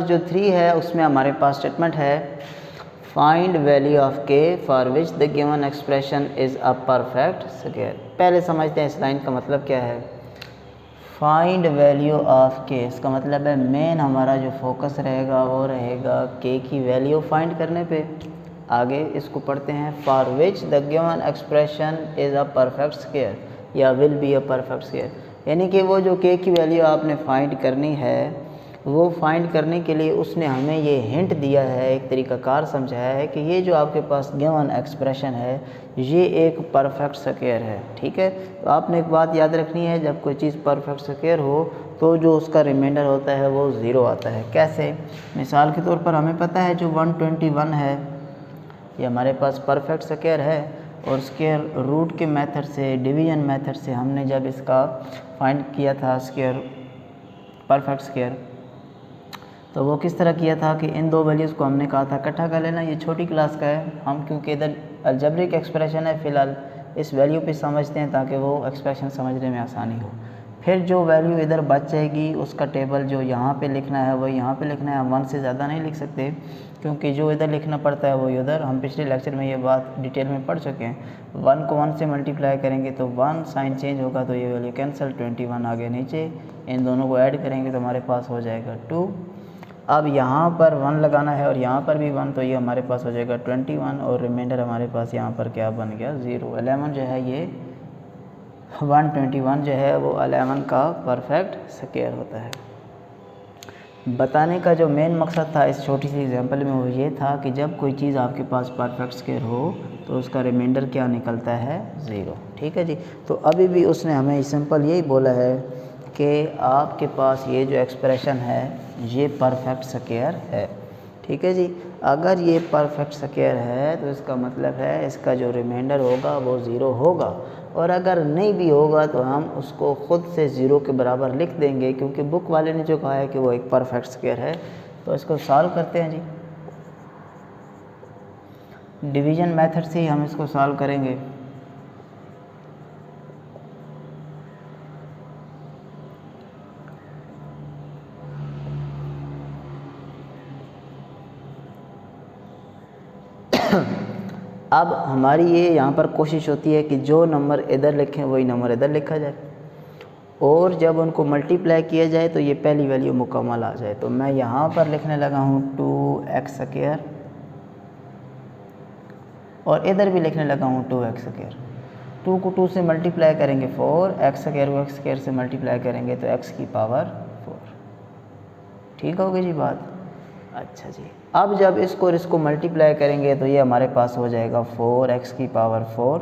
जो 3 है उसमें हमारे पास स्टेटमेंट है फाइंड वैल्यू ऑफ के for which the given expression is a perfect square. पहले समझते हैं इस लाइन का मतलब क्या है। फाइंड वैल्यू ऑफ के, इसका मतलब है मेन हमारा जो फोकस रहेगा वो रहेगा के की वैल्यू फाइंड करने पे। आगे इसको पढ़ते हैं, for which the given expression is a perfect square या will be a perfect square, यानी कि वो जो के की वैल्यू आपने फाइंड करनी है वो फाइंड करने के लिए उसने हमें ये हिंट दिया है, एक तरीक़ाकार समझाया है कि ये जो आपके पास गिवन एक्सप्रेशन है ये एक परफेक्ट स्क्वायर है। ठीक है, तो आपने एक बात याद रखनी है, जब कोई चीज़ परफेक्ट स्क्वायर हो तो जो उसका रिमाइंडर होता है वो ज़ीरो आता है। कैसे? मिसाल के तौर पर हमें पता है जो 121 है ये हमारे पास परफेक्ट स्क्वायर है और स्क्वायर रूट के मेथड से, डिवीजन मेथड से हमने जब इसका फाइंड किया था स्क्वायर परफेक्ट स्क्वायर, तो वो किस तरह किया था कि इन दो वैल्यूज़ को हमने कहा था इकट्ठा कर लेना। ये छोटी क्लास का है, हम क्योंकि इधर अलजेब्रिक एक्सप्रेशन है फ़िलहाल इस वैल्यू पे समझते हैं ताकि वो एक्सप्रेशन समझने में आसानी हो। फिर जो वैल्यू इधर बच जाएगी उसका टेबल जो यहाँ पे लिखना है वो यहाँ पे लिखना है। हम 1 से ज़्यादा नहीं लिख सकते क्योंकि जो इधर लिखना पड़ता है वो उधर, हम पिछले लेक्चर में ये बात डिटेल में पढ़ चुके हैं। 1 को 1 से मल्टीप्लाई करेंगे तो 1 साइन चेंज होगा तो ये वैल्यू कैंसिल, 21 आगे नीचे, इन दोनों को ऐड करेंगे तो हमारे पास हो जाएगा 2। अब यहाँ पर 1 लगाना है और यहाँ पर भी 1, तो ये हमारे पास हो जाएगा 21 और रिमाइंडर हमारे पास यहाँ पर क्या बन गया 0। 11 जो है ये 121 जो है वो 11 का परफेक्ट स्क्वायर होता है। बताने का जो मेन मकसद था इस छोटी सी एग्जांपल में वो ये था कि जब कोई चीज़ आपके पास परफेक्ट स्क्वायर हो तो उसका रिमाइंडर क्या निकलता है 0। ठीक है जी, तो अभी भी उसने हमें सिंपल यही बोला है कि आपके पास ये जो एक्सप्रेशन है ये परफेक्ट स्क्वायर है। ठीक है जी, अगर ये परफेक्ट स्क्वायर है तो इसका मतलब है इसका जो रिमाइंडर होगा वो 0 होगा, और अगर नहीं भी होगा तो हम उसको ख़ुद से 0 के बराबर लिख देंगे क्योंकि बुक वाले ने जो कहा है कि वो एक परफेक्ट स्क्वायर है। तो इसको सॉल्व करते हैं जी, डिवीज़न मेथड से ही हम इसको सॉल्व करेंगे। अब हमारी ये यहाँ पर कोशिश होती है कि जो नंबर इधर लिखें वही नंबर इधर लिखा जाए, और जब उनको मल्टीप्लाई किया जाए तो ये पहली वैल्यू मुकम्मल आ जाए। तो मैं यहाँ पर लिखने लगा हूँ 2x स्क्वायर और इधर भी लिखने लगा हूँ 2x स्क्वायर। 2 को 2 से मल्टीप्लाई करेंगे 4, x स्क्वायर को x स्क्वायर से मल्टीप्लाई करेंगे तो x की पावर 4। ठीक हो गई जी बात। अच्छा जी, अब जब इसको और इसको मल्टीप्लाई करेंगे तो ये हमारे पास हो जाएगा 4x की पावर 4।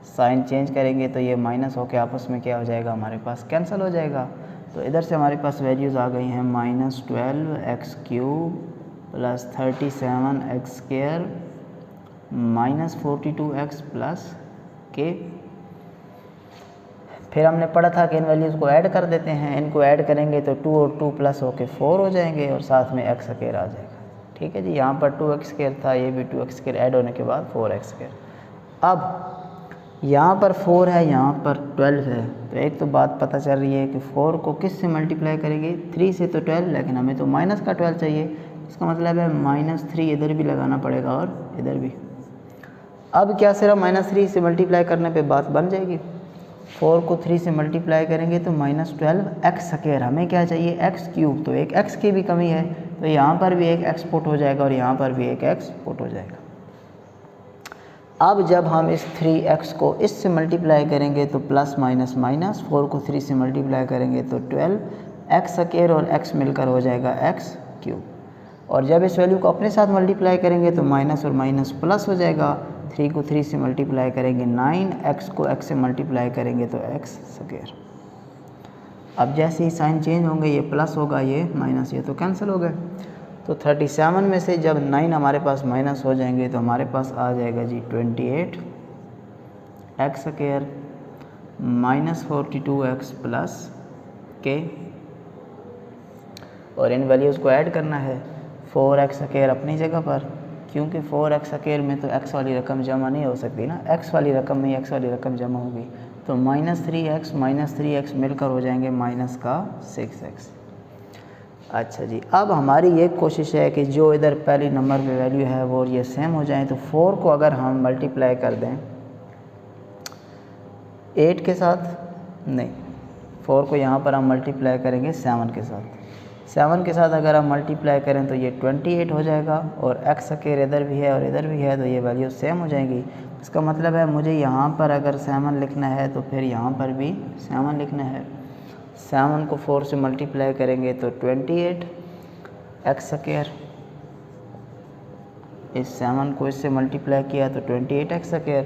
साइन चेंज करेंगे तो ये माइनस होके आपस में क्या हो जाएगा, हमारे पास कैंसिल हो जाएगा। तो इधर से हमारे पास वैल्यूज़ आ गई हैं -12x³ plus 37x square minus 42x plus k। फिर हमने पढ़ा था कि इन वैल्यूज़ को ऐड कर देते हैं, इनको ऐड करेंगे तो 2 और 2 प्लस होके 4 हो जाएंगे और साथ में x स्क्वायर आ जाएगा। ठीक है जी, यहाँ पर 2x स्क्वायर था, ये भी 2x स्क्वायर ऐड होने के बाद 4x स्क्वायर। अब यहाँ पर 4 है, यहाँ पर 12 है, तो एक तो बात पता चल रही है कि 4 को किस से मल्टीप्लाई करेंगे, 3 से तो 12, लेकिन हमें तो माइनस का 12 चाहिए। इसका मतलब है -3 इधर भी लगाना पड़ेगा और इधर भी। अब क्या सिर्फ -3 से मल्टीप्लाई करने पे बात बन जाएगी? 4 को 3 से मल्टीप्लाई करेंगे तो -12x स्क्वायर, हमें क्या चाहिए x³, तो एक x की भी कमी है, तो यहाँ पर भी एक x पुट हो जाएगा और यहाँ पर भी एक x पुट हो जाएगा। अब जब हम इस 3x को इससे मल्टीप्लाई करेंगे तो प्लस माइनस माइनस, 4 को 3 से मल्टीप्लाई करेंगे तो 12x स्क्वायर और x मिलकर हो जाएगा x³, और जब इस वैल्यू को अपने साथ मल्टीप्लाई करेंगे तो माइनस और माइनस प्लस हो जाएगा। 3 को 3 से मल्टीप्लाई करेंगे 9, x को x से मल्टीप्लाई करेंगे तो x स्क्वायर। अब जैसे ही साइन चेंज होंगे ये प्लस होगा, ये माइनस, ये तो कैंसिल हो गए। तो 37 में से जब 9 हमारे पास माइनस हो जाएंगे तो हमारे पास आ जाएगा जी 28x square minus 42x plus k, और इन वैल्यूज़ को ऐड करना है। 4x स्क्वायर अपनी जगह पर, क्योंकि 4x स्क्वायर में तो x वाली रकम जमा नहीं हो सकती ना, x वाली रकम में x वाली रकम जमा होगी, तो -3x मिलकर हो जाएंगे -6x। अच्छा जी, अब हमारी ये कोशिश है कि जो इधर पहली नंबर पे वैल्यू है वो ये सेम हो जाए। तो 4 को अगर हम मल्टीप्लाई कर दें 8 के साथ, नहीं 4 को यहाँ पर हम मल्टीप्लाई करेंगे 7 के साथ। 7 के साथ अगर हम मल्टीप्लाई करें तो ये 28 हो जाएगा, और एक्स स्क्वायर इधर भी है और इधर भी है तो ये वैल्यू सेम हो जाएगी। इसका मतलब है मुझे यहाँ पर अगर 7 लिखना है तो फिर यहाँ पर भी 7 लिखना है। 7 को 4 से मल्टीप्लाई करेंगे तो 28 एक्स स्क्वायर, इस 7 को इससे मल्टीप्लाई किया तो 28 एक्स स्क्वायर।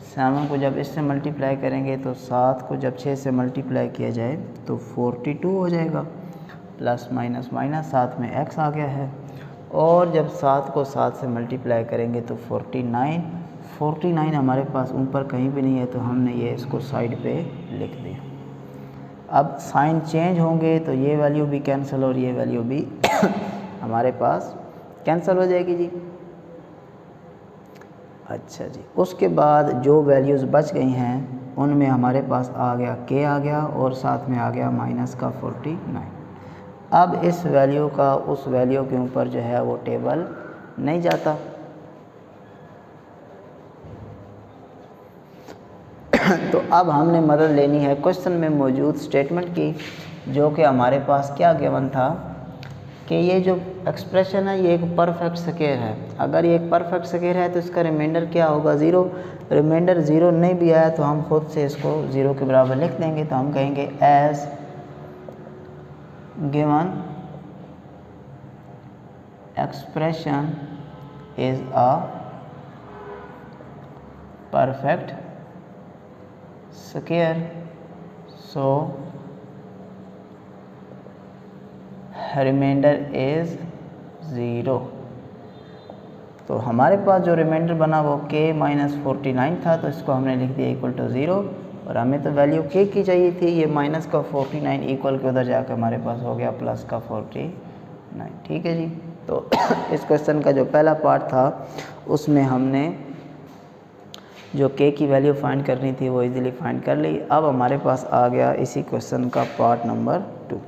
7 को जब इससे मल्टीप्लाई करेंगे तो 7 को जब 6 से मल्टीप्लाई किया जाए तो 42 हो जाएगा, प्लस माइनस माइनस, साथ में x आ गया है। और जब 7 को 7 से मल्टीप्लाई करेंगे तो 49 हमारे पास ऊपर कहीं भी नहीं है तो हमने ये इसको साइड पे लिख दिया। अब साइन चेंज होंगे तो ये वैल्यू भी कैंसिल और ये वैल्यू भी हमारे पास कैंसिल हो जाएगी जी। अच्छा जी, उसके बाद जो वैल्यूज़ बच गई हैं उनमें हमारे पास आ गया k आ गया और साथ में आ गया माइनस का 49। अब इस वैल्यू का उस वैल्यू के ऊपर जो है वो टेबल नहीं जाता। तो अब हमने मदद लेनी है क्वेश्चन में मौजूद स्टेटमेंट की, जो कि हमारे पास क्या गिवन था कि ये जो एक्सप्रेशन है ये एक परफेक्ट स्क्वायर है। अगर ये एक परफेक्ट स्क्वायर है तो इसका रिमाइंडर क्या होगा, 0। रिमाइंडर 0 नहीं भी आया तो हम खुद से इसको 0 के बराबर लिख देंगे। तो हम कहेंगे as given expression is a perfect square, so remainder is 0। तो हमारे पास जो रिमाइंडर बना वो k माइनस 49 था, तो इसको हमने लिख दिया इक्वल टू 0। और हमें तो वैल्यू k की चाहिए थी, ये माइनस का 49 इक्वल के उधर जाकर हमारे पास हो गया प्लस का 49। ठीक है जी। तो इस क्वेश्चन का जो पहला पार्ट था उसमें हमने जो k की वैल्यू फाइंड करनी थी वो इजीली फाइंड कर ली। अब हमारे पास आ गया इसी क्वेश्चन का पार्ट नंबर 2।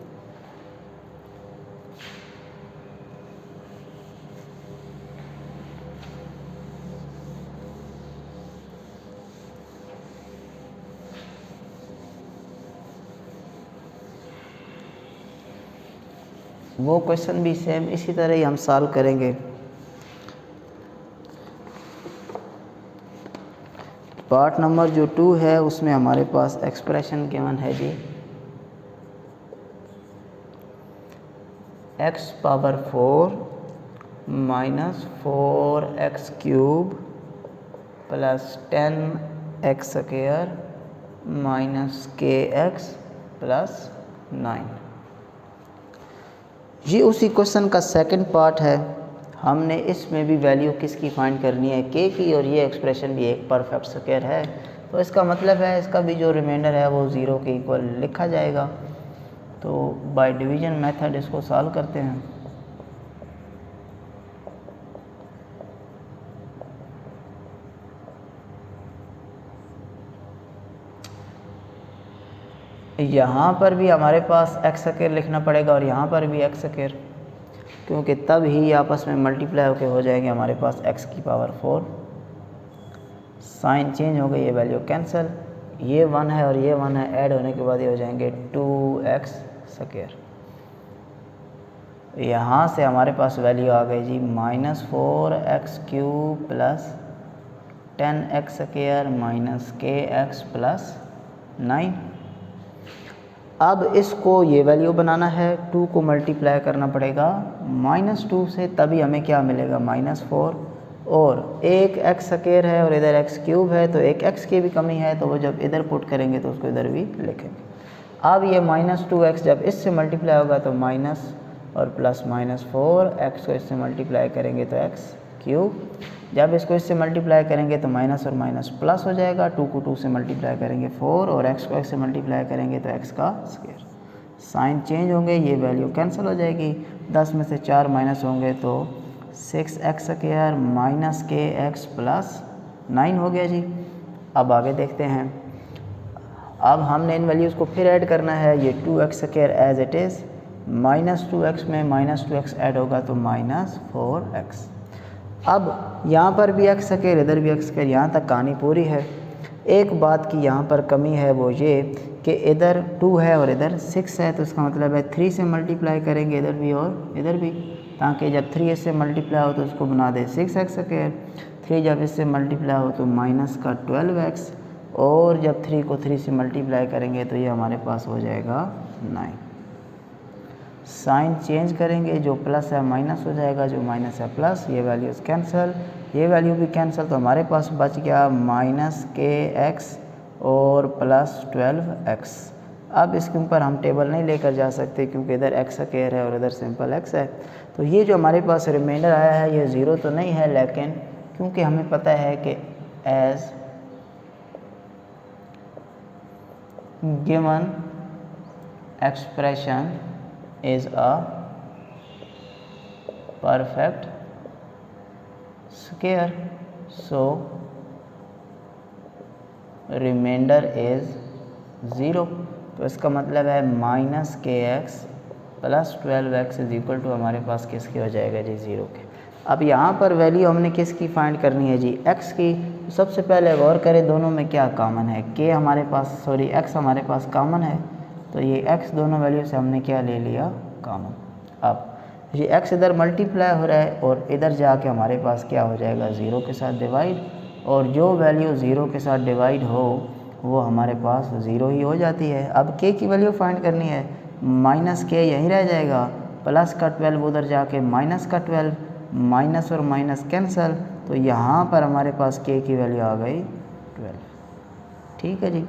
वो क्वेश्चन भी सेम इसी तरह ही हम सॉल्व करेंगे। पार्ट नंबर जो 2 है उसमें हमारे पास एक्सप्रेशन गिवन है जी x power 4 minus 4x cube plus 10x square minus kx plus 9। ये उसी क्वेश्चन का सेकंड पार्ट है। हमने इसमें भी वैल्यू किसकी फाइंड करनी है, k की, और ये एक्सप्रेशन भी एक परफेक्ट स्क्वायर है। तो इसका मतलब है इसका भी जो रिमाइंडर है वो 0 के इक्वल लिखा जाएगा। तो बाय डिवीजन मेथड इसको सॉल्व करते हैं। यहाँ पर भी हमारे पास एक्स स्क्वायर लिखना पड़ेगा और यहाँ पर भी एक्स स्क्वायर, क्योंकि तब ही आपस में मल्टीप्लाई होकर हो जाएंगे हमारे पास x की पावर 4। साइन चेंज हो गई, ये वैल्यू कैंसिल, ये 1 है और ये 1 है, ऐड होने के बाद ये हो जाएंगे 2x स्क्वायर। यहाँ से हमारे पास वैल्यू आ गई जी minus 4x cube plus 10x square minus kx plus 9। अब इसको ये वैल्यू बनाना है, 2 को मल्टीप्लाई करना पड़ेगा -2 से, तभी हमें क्या मिलेगा -4। और एक एक्स स्क्वायर है और इधर एक्स क्यूब है तो एक एक्स की भी कमी है, तो वो जब इधर पुट करेंगे तो उसको इधर भी लिखेंगे। अब ये -2x जब इससे मल्टीप्लाई होगा तो माइनस और प्लस -4, एक्स को इससे मल्टीप्लाई करेंगे तो एक्स क्यूब, जब इसको इससे मल्टीप्लाई करेंगे तो माइनस और माइनस प्लस हो जाएगा। 2 को 2 से मल्टीप्लाई करेंगे 4 और x को x से मल्टीप्लाई करेंगे तो x का स्क्वायर। साइन चेंज होंगे, ये वैल्यू कैंसिल हो जाएगी। 10 में से 4 माइनस होंगे तो 6x square minus kx plus 9 हो गया जी। अब आगे देखते हैं। अब हमने इन वैल्यूज़ को फिर ऐड करना है। ये 2x square as it is, -2x में -2x ऐड होगा तो -4x। अब यहाँ पर भी x स्क्वायर, इधर भी x स्क्वायर, यहाँ तक कहानी पूरी है। एक बात की यहाँ पर कमी है, वो ये कि इधर 2 है और इधर 6 है, तो इसका मतलब है 3 से मल्टीप्लाई करेंगे इधर भी और इधर भी, ताकि जब 3 इससे मल्टीप्लाई हो तो उसको बना दे 6x स्क्वायर। 3 जब इससे मल्टीप्लाई हो तो -12x, और जब 3 को 3 से मल्टीप्लाई करेंगे तो ये हमारे पास हो जाएगा 9। साइन चेंज करेंगे, जो प्लस है माइनस हो जाएगा, जो माइनस है प्लस, ये वैल्यूज़ कैंसिल, ये वैल्यू भी कैंसिल, तो हमारे पास बच गया -kx और +12x। अब इसके ऊपर हम टेबल नहीं लेकर जा सकते क्योंकि इधर x स्क्वायर है और इधर सिंपल x है, तो ये जो हमारे पास रिमाइंडर आया है ये 0 तो नहीं है, लेकिन क्योंकि हमें पता है कि as given expression is a perfect square, so remainder is 0। तो इसका मतलब है -kx + 12x is equal to हमारे पास किसकी हो जाएगा जी, 0 के। अब यहाँ पर वैल्यू हमने किसकी फाइंड करनी है जी, x की। तो सबसे पहले गौर करें दोनों में क्या कॉमन है, k हमारे पास, सॉरी x हमारे पास कॉमन है, तो ये x दोनों वैल्यू से हमने क्या ले लिया, कॉमन। अब ये x इधर मल्टीप्लाई हो रहा है और इधर जाके हमारे पास क्या हो जाएगा, 0 के साथ डिवाइड, और जो वैल्यू 0 के साथ डिवाइड हो वो हमारे पास 0 ही हो जाती है। अब k की वैल्यू फाइंड करनी है, -k यहीं रह जाएगा, प्लस का 12 उधर जाके माइनस का 12, माइनस और माइनस कैंसिल, तो यहाँ पर हमारे पास k की वैल्यू आ गई 12। ठीक है जी।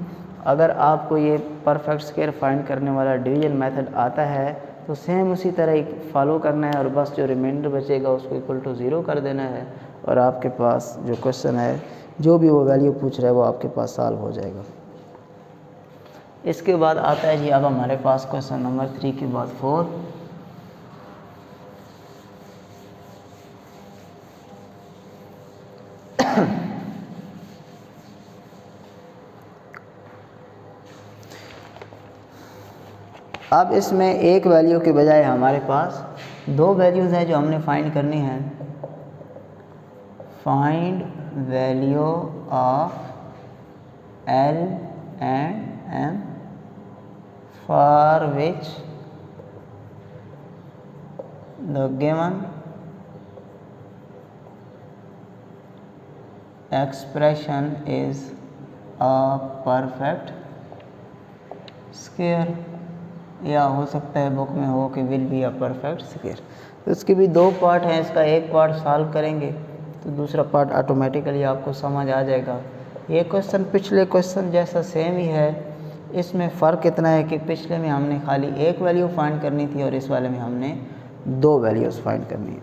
अगर आपको ये परफेक्ट स्क्वायर फाइंड करने वाला डिवीजन मेथड आता है तो सेम उसी तरह ही फॉलो करना है, और बस जो रिमाइंडर बचेगा उसको इक्वल टू 0 कर देना है, और आपके पास जो क्वेश्चन है, जो भी वो वैल्यू पूछ रहा है वो आपके पास सॉल्व हो जाएगा। इसके बाद आता है जी अब हमारे पास क्वेश्चन नंबर 3 के बाद 4। अब इसमें एक वैल्यू के बजाय हमारे पास 2 वैल्यूज़ हैं जो हमने फाइंड करनी है। Find value of L and M for which the given expression is a perfect square, या हो सकता है बुक में हो कि will be a perfect square. तो इसके भी 2 पार्ट हैं, इसका एक पार्ट सॉल्व करेंगे तो दूसरा पार्ट ऑटोमेटिकली आपको समझ आ जाएगा। ये क्वेश्चन पिछले क्वेश्चन जैसा सेम ही है, इसमें फ़र्क इतना है कि पिछले में हमने खाली एक वैल्यू फाइंड करनी थी और इस वाले में हमने 2 वैल्यूज़ फाइंड करनी है।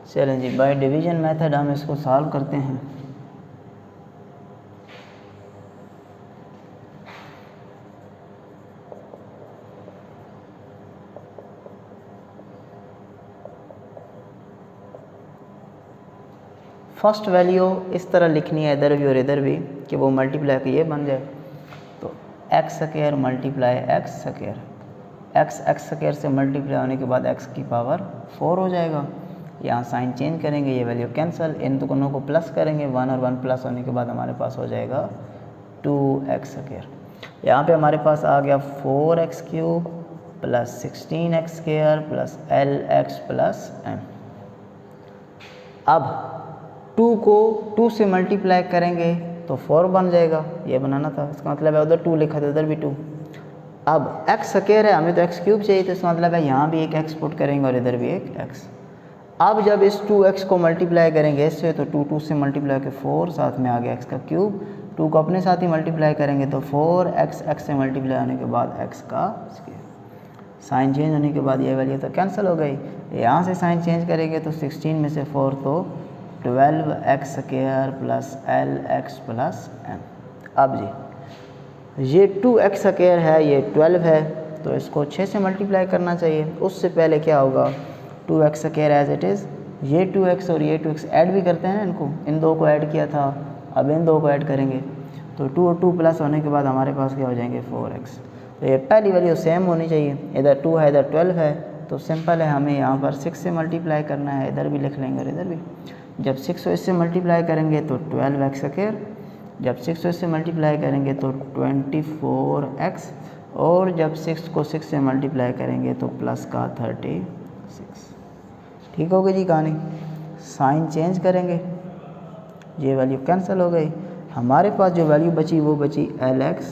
चलें जी, बाय डिवीजन मेथड हम इसको सॉल्व करते हैं। फर्स्ट वैल्यू इस तरह लिखनी है इधर भी और इधर भी कि वो मल्टीप्लाई के ये बन जाए, तो x square multiply x square, x square से मल्टीप्लाई होने के बाद एक्स की पावर 4 हो जाएगा। यहाँ साइन चेंज करेंगे, ये वैल्यू कैंसिल, इन दोनों को प्लस करेंगे, 1 और 1 प्लस होने के बाद हमारे पास हो जाएगा 2x स्क्वायर। यहाँ पे हमारे पास आ गया 4x cube plus 16x square plus LX plus M। अब 2 को 2 से मल्टीप्लाई करेंगे तो 4 बन जाएगा, ये बनाना था, इसका मतलब है उधर 2 लिखा था, उधर भी 2। अब x स्क्वायर है, हमें तो x क्यूब चाहिए, तो इसका मतलब है यहाँ भी एक x पुट करेंगे और इधर भी एक x। अब जब इस 2x को मल्टीप्लाई करेंगे इससे तो 2 से मल्टीप्लाई के 4, साथ में आ गया x का क्यूब, 2 को अपने साथ ही मल्टीप्लाई करेंगे तो 4x से मल्टीप्लाई होने के बाद x का स्क्वायर। साइन चेंज होने के बाद ये वैल्यू तो कैंसिल हो गई, यहाँ से साइन चेंज करेंगे तो 16 में से 4 तो 12x square plus LX plus M। अब जी ये 2x स्क्वायर है, ये 12 है, तो इसको 6 से मल्टीप्लाई करना चाहिए। उससे पहले क्या होगा, 2x square as it is, ये 2x और ये 2x ऐड भी करते हैं ना, इनको इन दो को ऐड किया था, अब इन दो को ऐड करेंगे तो 2 और 2 प्लस होने के बाद हमारे पास क्या हो जाएंगे 4x। तो ये पहली वैल्यू सेम होनी चाहिए, इधर 2 है इधर 12 है, तो सिंपल है हमें यहाँ पर 6 से मल्टीप्लाई करना है, इधर भी लिख लेंगे और इधर भी। जब 6 को इससे मल्टीप्लाई करेंगे तो 12x², जब 6 को इससे मल्टीप्लाई करेंगे तो 24x, और जब 6 को 6 से मल्टीप्लाई करेंगे तो प्लस का 36। ठीक हो गई जी कहानी। साइन चेंज करेंगे, ये वैल्यू कैंसिल हो गई, हमारे पास जो वैल्यू बची वो बची LX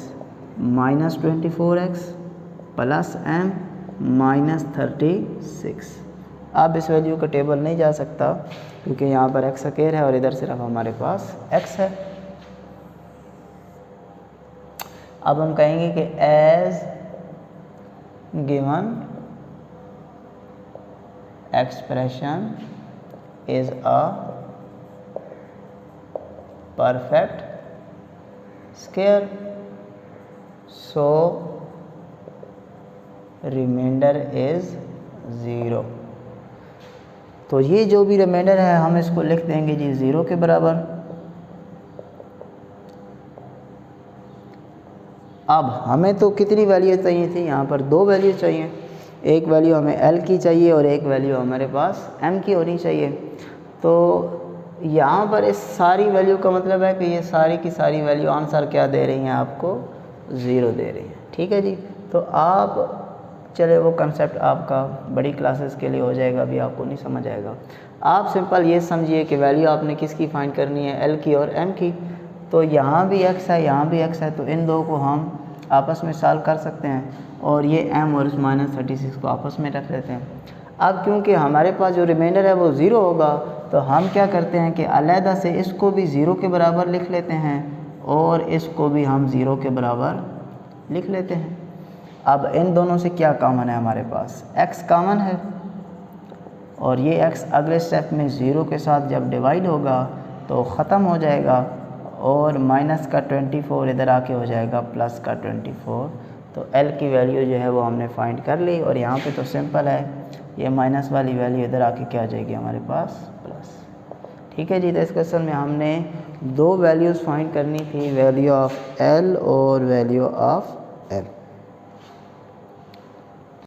minus 24x plus M minus 36। अब इस वैल्यू का टेबल नहीं जा सकता क्योंकि यहाँ पर x² है और इधर सिर्फ हमारे पास x है। अब हम कहेंगे कि as given expression is a perfect square, so remainder is 0। तो ये जो भी रिमाइंडर है हम इसको लिख देंगे जी 0 के बराबर। अब हमें तो कितनी वैल्यू चाहिए थी, यहाँ पर 2 वैल्यू चाहिए, एक वैल्यू हमें L की चाहिए और एक वैल्यू हमारे पास M की होनी चाहिए। तो यहाँ पर इस सारी वैल्यू का मतलब है कि ये सारी की सारी वैल्यू आंसर क्या दे रही हैं आपको, 0 दे रही हैं। ठीक है जी। तो आप चले वो कंसेप्ट आपका बड़ी क्लासेस के लिए हो जाएगा, अभी आपको नहीं समझ आएगा। आप सिंपल ये समझिए कि वैल्यू आपने किसकी फाइंड करनी है, L की और M की। तो यहाँ भी x है यहाँ भी x है, तो इन दो को हम आपस में सॉल्व कर सकते हैं और ये m और इस माइनस 36 को आपस में रख लेते हैं। अब क्योंकि हमारे पास जो रिमाइंडर है वो 0 होगा, तो हम क्या करते हैं कि अलहदा से इसको भी 0 के बराबर लिख लेते हैं और इसको भी हम 0 के बराबर लिख लेते हैं। अब इन दोनों से क्या कॉमन है, हमारे पास x कॉमन है और ये x अगले स्टेप में 0 के साथ जब डिवाइड होगा तो ख़त्म हो जाएगा और माइनस का 24 इधर आके हो जाएगा प्लस का 24। तो L की वैल्यू जो है वो हमने फाइंड कर ली और यहाँ पे तो सिंपल है, ये माइनस वाली वैल्यू इधर आके क्या आ जाएगी हमारे पास प्लस। ठीक है जी। तो इस क्वेश्चन में हमने 2 वैल्यूज़ फाइंड करनी थी, वैल्यू ऑफ L और वैल्यू ऑफ M।